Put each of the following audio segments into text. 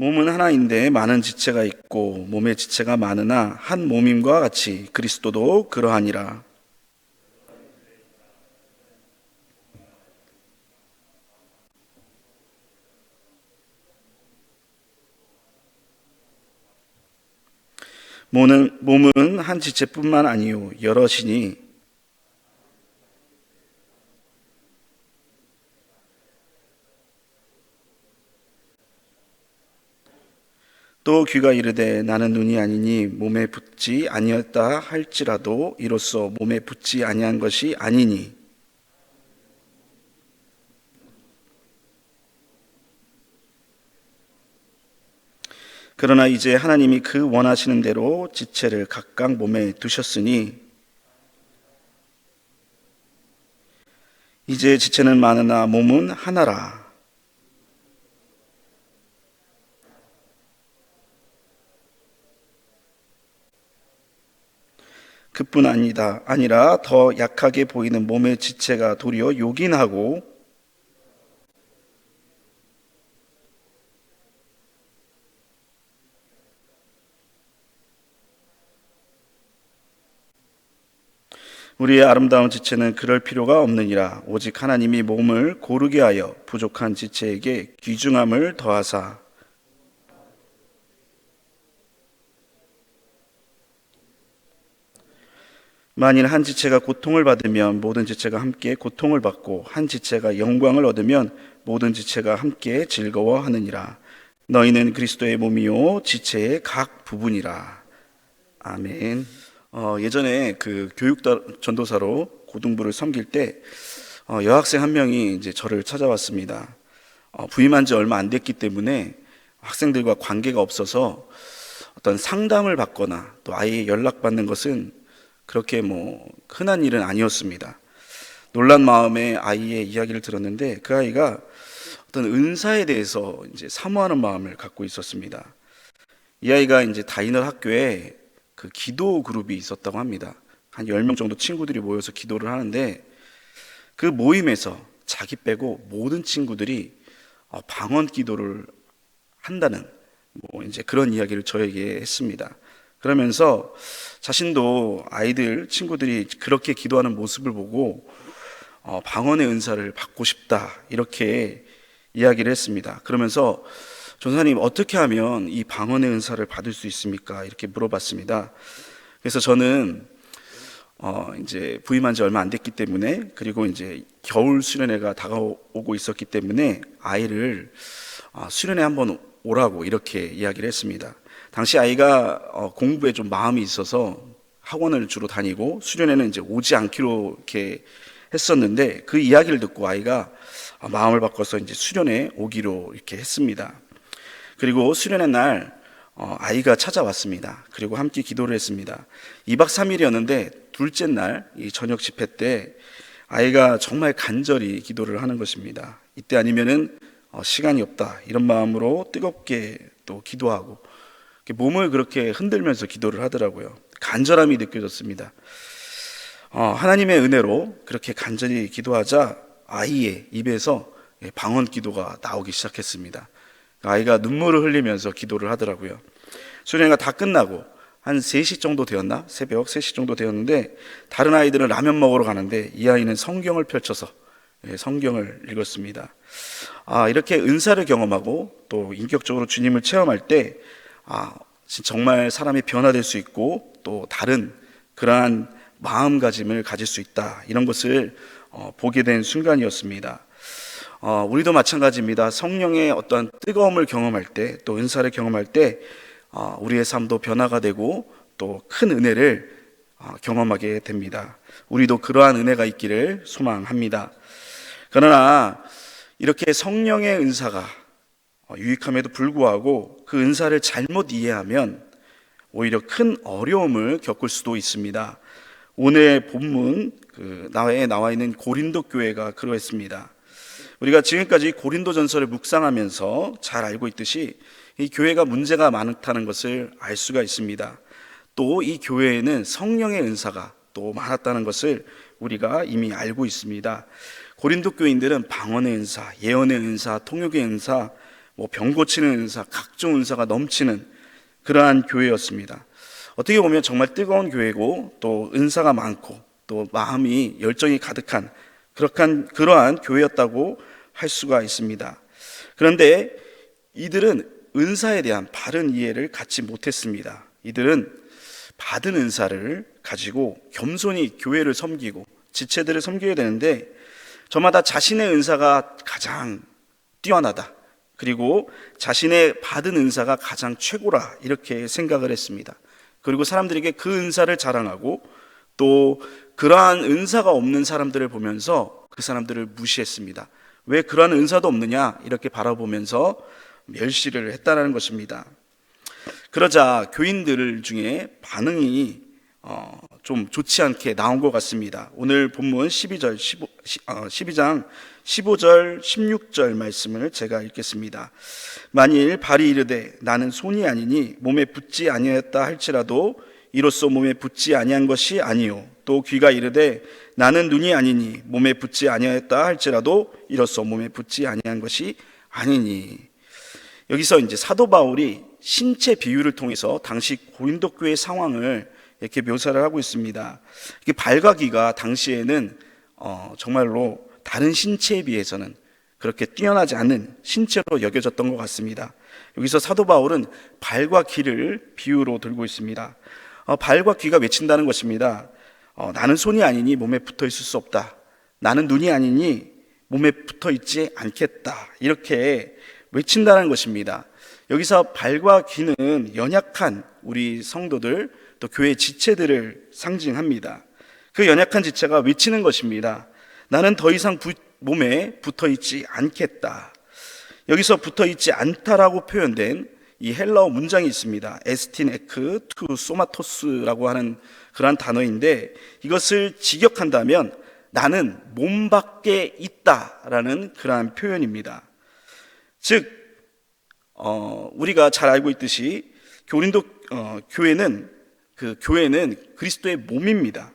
몸은 하나인데 많은 지체가 있고 몸의 지체가 많으나 한 몸임과 같이 그리스도도 그러하니라. 몸은 한 지체뿐만 아니요 여럿이니 또 귀가 이르되 나는 눈이 아니니 몸에 붙지 아니었다 할지라도 이로써 몸에 붙지 아니한 것이 아니니 그러나 이제 하나님이 그 원하시는 대로 지체를 각각 몸에 두셨으니 이제 지체는 많으나 몸은 하나라. 그뿐 아니라 더 약하게 보이는 몸의 지체가 도리어 요긴하고 우리의 아름다운 지체는 그럴 필요가 없느니라. 오직 하나님이 몸을 고르게 하여 부족한 지체에게 귀중함을 더하사 만일 한 지체가 고통을 받으면 모든 지체가 함께 고통을 받고 한 지체가 영광을 얻으면 모든 지체가 함께 즐거워하느니라. 너희는 그리스도의 몸이요 지체의 각 부분이라. 아멘. 예전에 그 교육 전도사로 고등부를 섬길 때 여학생 한 명이 이제 저를 찾아왔습니다. 부임한 지 얼마 안 됐기 때문에 학생들과 관계가 없어서 어떤 상담을 받거나 또 아예 연락받는 것은 그렇게 흔한 일은 아니었습니다. 놀란 마음에 아이의 이야기를 들었는데 그 아이가 어떤 은사에 대해서 이제 사모하는 마음을 갖고 있었습니다. 이 아이가 이제 다니는 학교에 그 기도 그룹이 있었다고 합니다. 한 10명 정도 친구들이 모여서 기도를 하는데 그 모임에서 자기 빼고 모든 친구들이 방언 기도를 한다는 이제 그런 이야기를 저에게 했습니다. 그러면서 자신도 아이들, 친구들이 그렇게 기도하는 모습을 보고 방언의 은사를 받고 싶다 이렇게 이야기를 했습니다. 그러면서 전사님 어떻게 하면 이 방언의 은사를 받을 수 있습니까? 이렇게 물어봤습니다. 그래서 저는 이제 부임한 지 얼마 안 됐기 때문에 그리고 이제 겨울 수련회가 다가오고 있었기 때문에 아이를 수련회 한번 오라고 이렇게 이야기를 했습니다. 당시 아이가 공부에 좀 마음이 있어서 학원을 주로 다니고 수련회는 이제 오지 않기로 이렇게 했었는데 그 이야기를 듣고 아이가 마음을 바꿔서 이제 수련회 오기로 이렇게 했습니다. 그리고 수련회 날 아이가 찾아왔습니다. 그리고 함께 기도를 했습니다. 2박 3일이었는데 둘째 날 이 저녁 집회 때 아이가 정말 간절히 기도를 하는 것입니다. 이때 아니면은 시간이 없다 이런 마음으로 뜨겁게 또 기도하고 몸을 그렇게 흔들면서 기도를 하더라고요. 간절함이 느껴졌습니다. 하나님의 은혜로 그렇게 간절히 기도하자 아이의 입에서 방언 기도가 나오기 시작했습니다. 아이가 눈물을 흘리면서 기도를 하더라고요. 수련회가 다 끝나고 한 3시 정도 되었나? 새벽 3시 정도 되었는데 다른 아이들은 라면 먹으러 가는데 이 아이는 성경을 펼쳐서 성경을 읽었습니다. 이렇게 은사를 경험하고 또 인격적으로 주님을 체험할 때 정말 사람이 변화될 수 있고 또 다른 그러한 마음가짐을 가질 수 있다 이런 것을 보게 된 순간이었습니다. 우리도 마찬가지입니다. 성령의 어떤 뜨거움을 경험할 때 또 은사를 경험할 때 우리의 삶도 변화가 되고 또 큰 은혜를 경험하게 됩니다. 우리도 그러한 은혜가 있기를 소망합니다. 그러나 이렇게 성령의 은사가 유익함에도 불구하고 그 은사를 잘못 이해하면 오히려 큰 어려움을 겪을 수도 있습니다. 오늘 본문 나에 나와 있는 고린도 교회가 그러했습니다. 우리가 지금까지 고린도전서를 묵상하면서 잘 알고 있듯이 이 교회가 문제가 많다는 것을 알 수가 있습니다. 또 이 교회에는 성령의 은사가 또 많았다는 것을 우리가 이미 알고 있습니다. 고린도 교인들은 방언의 은사, 예언의 은사, 통역의 은사, 뭐 병 고치는 은사, 각종 은사가 넘치는 그러한 교회였습니다. 어떻게 보면 정말 뜨거운 교회고 또 은사가 많고 또 마음이 열정이 가득한 그러한 교회였다고 할 수가 있습니다. 그런데 이들은 은사에 대한 바른 이해를 갖지 못했습니다. 이들은 받은 은사를 가지고 겸손히 교회를 섬기고 지체들을 섬겨야 되는데 저마다 자신의 은사가 가장 뛰어나다, 그리고 자신의 받은 은사가 가장 최고라 이렇게 생각을 했습니다. 그리고 사람들에게 그 은사를 자랑하고 또 그러한 은사가 없는 사람들을 보면서 그 사람들을 무시했습니다. 왜 그러한 은사도 없느냐 이렇게 바라보면서 멸시를 했다는 것입니다. 그러자 교인들 중에 반응이 좀 좋지 않게 나온 것 같습니다. 오늘 본문 12장 15절 16절 말씀을 제가 읽겠습니다. 만일 발이 이르되 나는 손이 아니니 몸에 붙지 아니하였다 할지라도 이로써 몸에 붙지 아니한 것이 아니요, 또 귀가 이르되 나는 눈이 아니니 몸에 붙지 아니하였다 할지라도 이로써 몸에 붙지 아니한 것이 아니니. 여기서 이제 사도 바울이 신체 비유를 통해서 당시 고린도 교회 상황을 이렇게 묘사를 하고 있습니다. 이게 발과 귀가 당시에는 정말로 다른 신체에 비해서는 그렇게 뛰어나지 않은 신체로 여겨졌던 것 같습니다. 여기서 사도 바울은 발과 귀를 비유로 들고 있습니다. 발과 귀가 외친다는 것입니다. 나는 손이 아니니 몸에 붙어 있을 수 없다. 나는 눈이 아니니 몸에 붙어 있지 않겠다. 이렇게 외친다는 것입니다. 여기서 발과 귀는 연약한 우리 성도들, 또 교회 지체들을 상징합니다. 그 연약한 지체가 외치는 것입니다. 나는 더 이상 몸에 붙어 있지 않겠다. 여기서 붙어 있지 않다라고 표현된 이 헬라어 문장이 있습니다. 에스틴 에크 투 소마토스라고 하는 그러한 단어인데, 이것을 직역한다면 나는 몸 밖에 있다라는 그러한 표현입니다. 즉 우리가 잘 알고 있듯이 고린도 교회는 그리스도의 몸입니다.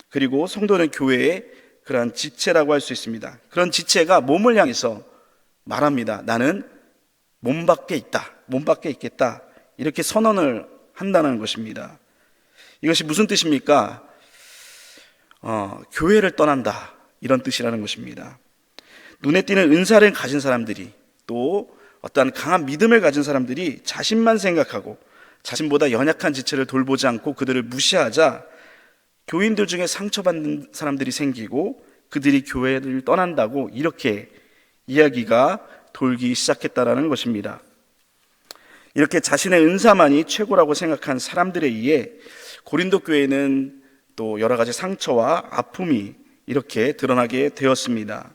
그리고 성도는 교회의 그러한 지체라고 할 수 있습니다. 그런 지체가 몸을 향해서 말합니다. 나는 몸 밖에 있다, 몸 밖에 있겠다, 이렇게 선언을 한다는 것입니다. 이것이 무슨 뜻입니까? 교회를 떠난다, 이런 뜻이라는 것입니다. 눈에 띄는 은사를 가진 사람들이, 또 어떠한 강한 믿음을 가진 사람들이 자신만 생각하고 자신보다 연약한 지체를 돌보지 않고 그들을 무시하자 교인들 중에 상처받는 사람들이 생기고 그들이 교회를 떠난다고 이렇게 이야기가 돌기 시작했다라는 것입니다. 이렇게 자신의 은사만이 최고라고 생각한 사람들에 의해 고린도 교회는 또 여러 가지 상처와 아픔이 이렇게 드러나게 되었습니다.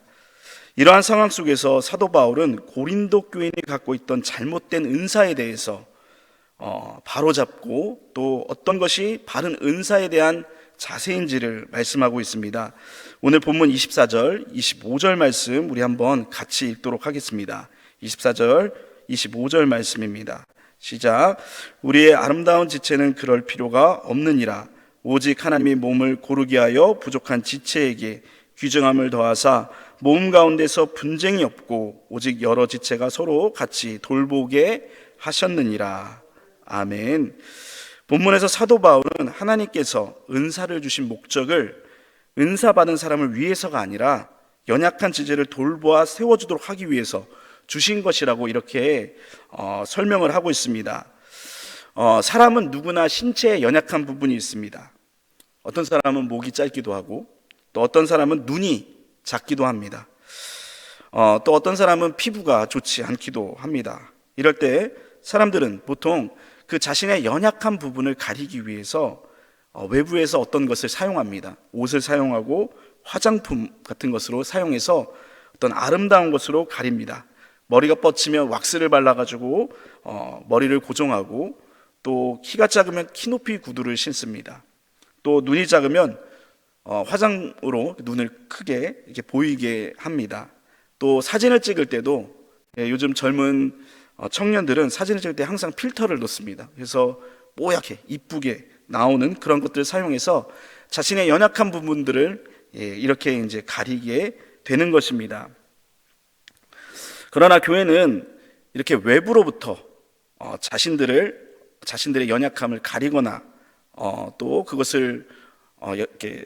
이러한 상황 속에서 사도 바울은 고린도 교인이 갖고 있던 잘못된 은사에 대해서 바로잡고 또 어떤 것이 바른 은사에 대한 자세인지를 말씀하고 있습니다. 오늘 본문 24절, 25절 말씀 우리 한번 같이 읽도록 하겠습니다. 24절, 25절 말씀입니다. 시작. 우리의 아름다운 지체는 그럴 필요가 없느니라. 오직 하나님이 몸을 고르게 하여 부족한 지체에게 귀중함을 더하사 몸 가운데서 분쟁이 없고 오직 여러 지체가 서로 같이 돌보게 하셨느니라. 아멘. 본문에서 사도 바울은 하나님께서 은사를 주신 목적을 은사 받은 사람을 위해서가 아니라 연약한 지체를 돌보아 세워주도록 하기 위해서 주신 것이라고 이렇게 설명을 하고 있습니다. 사람은 누구나 신체에 연약한 부분이 있습니다. 어떤 사람은 목이 짧기도 하고 또 어떤 사람은 눈이 작기도 합니다. 또 어떤 사람은 피부가 좋지 않기도 합니다. 이럴 때 사람들은 보통 그 자신의 연약한 부분을 가리기 위해서 외부에서 어떤 것을 사용합니다. 옷을 사용하고 화장품 같은 것으로 사용해서 어떤 아름다운 것으로 가립니다. 머리가 뻗치면 왁스를 발라가지고 머리를 고정하고, 또 키가 작으면 키높이 구두를 신습니다. 또 눈이 작으면 화장으로 눈을 크게 이렇게 보이게 합니다. 또 사진을 찍을 때도 요즘 젊은 청년들은 사진을 찍을 때 항상 필터를 넣습니다. 그래서 뽀얗게 이쁘게 나오는 그런 것들을 사용해서 자신의 연약한 부분들을 이렇게 이제 가리게 되는 것입니다. 그러나 교회는 이렇게 외부로부터 자신들의 연약함을 가리거나 또 그것을 이렇게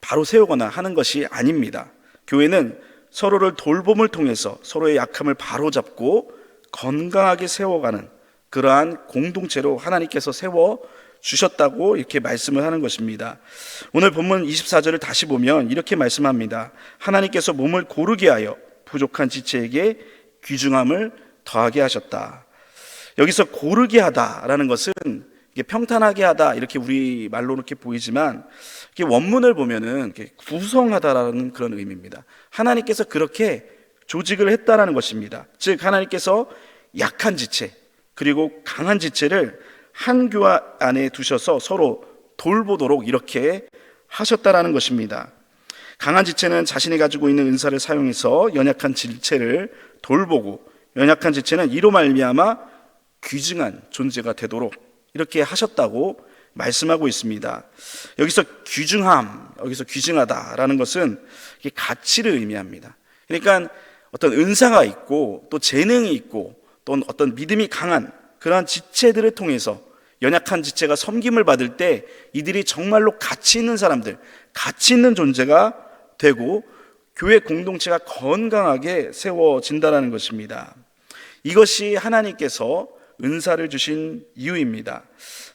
바로 세우거나 하는 것이 아닙니다. 교회는 서로를 돌봄을 통해서 서로의 약함을 바로잡고 건강하게 세워가는 그러한 공동체로 하나님께서 세워 주셨다고 이렇게 말씀을 하는 것입니다. 오늘 본문 24절을 다시 보면 이렇게 말씀합니다. 하나님께서 몸을 고르게 하여 부족한 지체에게 귀중함을 더하게 하셨다. 여기서 고르게 하다라는 것은 평탄하게 하다 이렇게 우리 말로 이렇게 보이지만 이렇게 원문을 보면은 이렇게 구성하다라는 그런 의미입니다. 하나님께서 그렇게 조직을 했다라는 것입니다. 즉 하나님께서 약한 지체 그리고 강한 지체를 한 교회 안에 두셔서 서로 돌보도록 이렇게 하셨다라는 것입니다. 강한 지체는 자신이 가지고 있는 은사를 사용해서 연약한 지체를 돌보고, 연약한 지체는 이로 말미암아 귀중한 존재가 되도록 이렇게 하셨다고 말씀하고 있습니다. 여기서 귀중하다라는 것은 가치를 의미합니다. 그러니까 어떤 은사가 있고 또 재능이 있고 또 어떤 믿음이 강한 그러한 지체들을 통해서 연약한 지체가 섬김을 받을 때 이들이 정말로 가치 있는 사람들, 가치 있는 존재가 되고 교회 공동체가 건강하게 세워진다는 것입니다. 이것이 하나님께서 은사를 주신 이유입니다.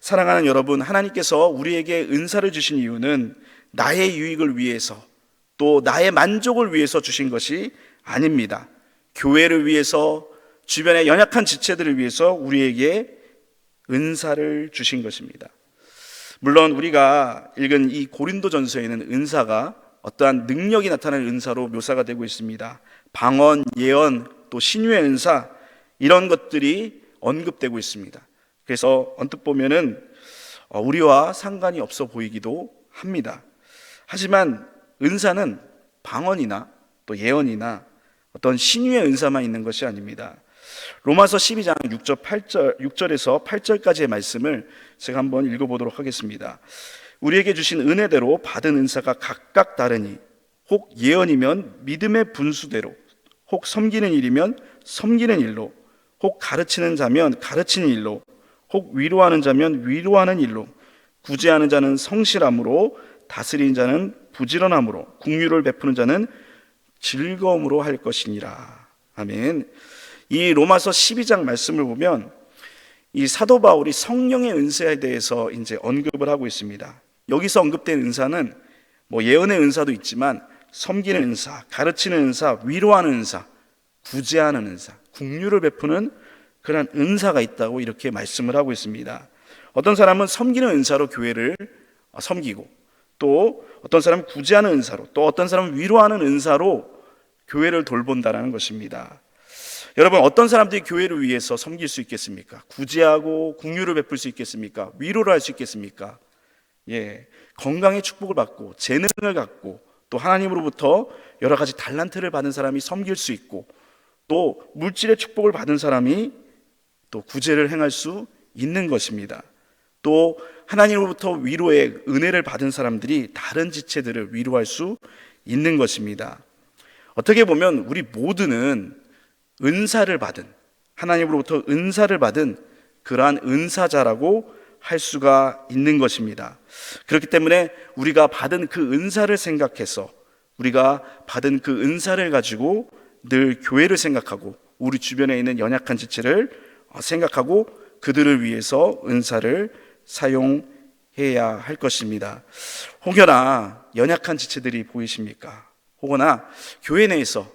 사랑하는 여러분, 하나님께서 우리에게 은사를 주신 이유는 나의 유익을 위해서 또 나의 만족을 위해서 주신 것이 아닙니다. 교회를 위해서, 주변의 연약한 지체들을 위해서 우리에게 은사를 주신 것입니다. 물론 우리가 읽은 이 고린도전서에는 은사가 어떠한 능력이 나타나는 은사로 묘사가 되고 있습니다. 방언, 예언, 또 신유의 은사, 이런 것들이 언급되고 있습니다. 그래서 언뜻 보면은 우리와 상관이 없어 보이기도 합니다. 하지만 은사는 방언이나 또 예언이나 어떤 신유의 은사만 있는 것이 아닙니다. 로마서 12장 6절에서 8절까지의 말씀을 제가 한번 읽어보도록 하겠습니다. 우리에게 주신 은혜대로 받은 은사가 각각 다르니 혹 예언이면 믿음의 분수대로, 혹 섬기는 일이면 섬기는 일로, 혹 가르치는 자면 가르치는 일로, 혹 위로하는 자면 위로하는 일로, 구제하는 자는 성실함으로, 다스리는 자는 부지런함으로, 긍휼을 베푸는 자는 즐거움으로 할 것이니라. 아멘. 이 로마서 12장 말씀을 보면 이 사도 바울이 성령의 은사에 대해서 이제 언급을 하고 있습니다. 여기서 언급된 은사는 뭐 예언의 은사도 있지만 섬기는 은사, 가르치는 은사, 위로하는 은사, 구제하는 은사, 긍휼을 베푸는 그런 은사가 있다고 이렇게 말씀을 하고 있습니다. 어떤 사람은 섬기는 은사로 교회를 섬기고, 또 어떤 사람은 구제하는 은사로, 또 어떤 사람은 위로하는 은사로 교회를 돌본다는 것입니다. 여러분, 어떤 사람들이 교회를 위해서 섬길 수 있겠습니까? 구제하고 긍휼을 베풀 수 있겠습니까? 위로를 할 수 있겠습니까? 건강의 축복을 받고 재능을 갖고 또 하나님으로부터 여러 가지 달란트를 받은 사람이 섬길 수 있고, 또 물질의 축복을 받은 사람이 또 구제를 행할 수 있는 것입니다. 또 하나님으로부터 위로의 은혜를 받은 사람들이 다른 지체들을 위로할 수 있는 것입니다. 어떻게 보면 우리 모두는 은사를 받은, 하나님으로부터 은사를 받은 그러한 은사자라고 할 수가 있는 것입니다. 그렇기 때문에 우리가 받은 그 은사를 생각해서, 우리가 받은 그 은사를 가지고 늘 교회를 생각하고 우리 주변에 있는 연약한 지체를 생각하고 그들을 위해서 은사를 사용해야 할 것입니다. 혹여나 연약한 지체들이 보이십니까? 혹여나 교회 내에서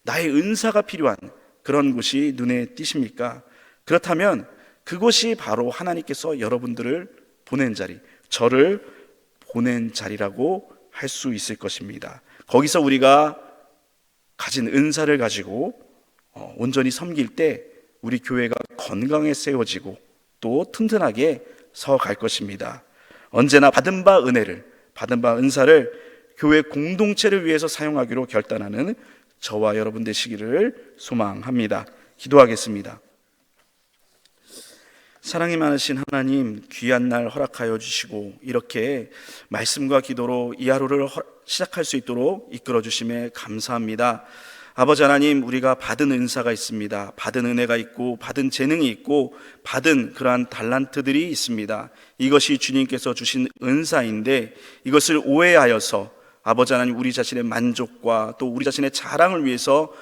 나의 은사가 필요한 그런 곳이 눈에 띄십니까? 그렇다면 그곳이 바로 하나님께서 여러분들을 보낸 자리, 저를 보낸 자리라고 할 수 있을 것입니다. 거기서 우리가 가진 은사를 가지고 온전히 섬길 때 우리 교회가 건강에 세워지고 또 튼튼하게 서갈 것입니다. 언제나 받은 바 은혜를, 받은 바 은사를 교회 공동체를 위해서 사용하기로 결단하는 저와 여러분 되시기를 소망합니다. 기도하겠습니다. 사랑이 많으신 하나님, 귀한 날 허락하여 주시고 이렇게 말씀과 기도로 이 하루를 시작할 수 있도록 이끌어 주심에 감사합니다. 아버지 하나님, 우리가 받은 은사가 있습니다. 받은 은혜가 있고 받은 재능이 있고 받은 그러한 달란트들이 있습니다. 이것이 주님께서 주신 은사인데 이것을 오해하여서 아버지 하나님, 우리 자신의 만족과 또 우리 자신의 자랑을 위해서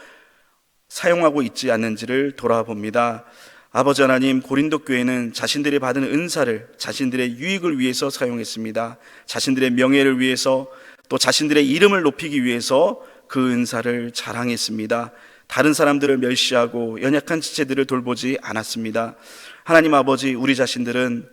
사용하고 있지 않는지를 돌아봅니다. 아버지 하나님, 고린도 교회는 자신들이 받은 은사를 자신들의 유익을 위해서 사용했습니다. 자신들의 명예를 위해서, 또 자신들의 이름을 높이기 위해서 그 은사를 자랑했습니다. 다른 사람들을 멸시하고 연약한 지체들을 돌보지 않았습니다. 하나님 아버지, 우리 자신들은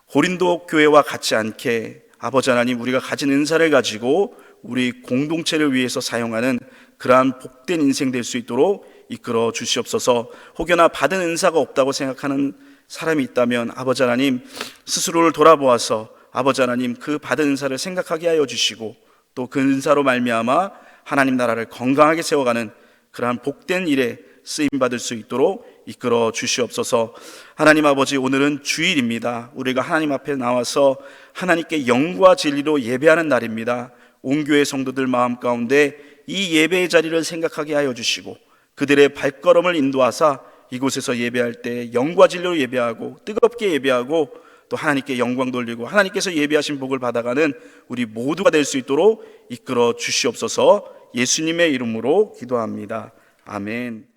고린도 교회와 같지 않게 아버지 하나님, 우리가 가진 은사를 가지고 우리 공동체를 위해서 사용하는 그러한 복된 인생 될 수 있도록 이끌어 주시옵소서. 혹여나 받은 은사가 없다고 생각하는 사람이 있다면 아버지 하나님, 스스로를 돌아보아서 아버지 하나님, 그 받은 은사를 생각하게 하여 주시고 또 그 은사로 말미암아 하나님 나라를 건강하게 세워가는 그러한 복된 일에 쓰임받을 수 있도록 이끌어 주시옵소서. 하나님 아버지, 오늘은 주일입니다. 우리가 하나님 앞에 나와서 하나님께 영과 진리로 예배하는 날입니다. 온 교회 성도들 마음 가운데 이 예배의 자리를 생각하게 하여 주시고 그들의 발걸음을 인도하사 이곳에서 예배할 때 영과 진리로 예배하고 뜨겁게 예배하고 또 하나님께 영광 돌리고 하나님께서 예배하신 복을 받아가는 우리 모두가 될 수 있도록 이끌어 주시옵소서. 예수님의 이름으로 기도합니다. 아멘.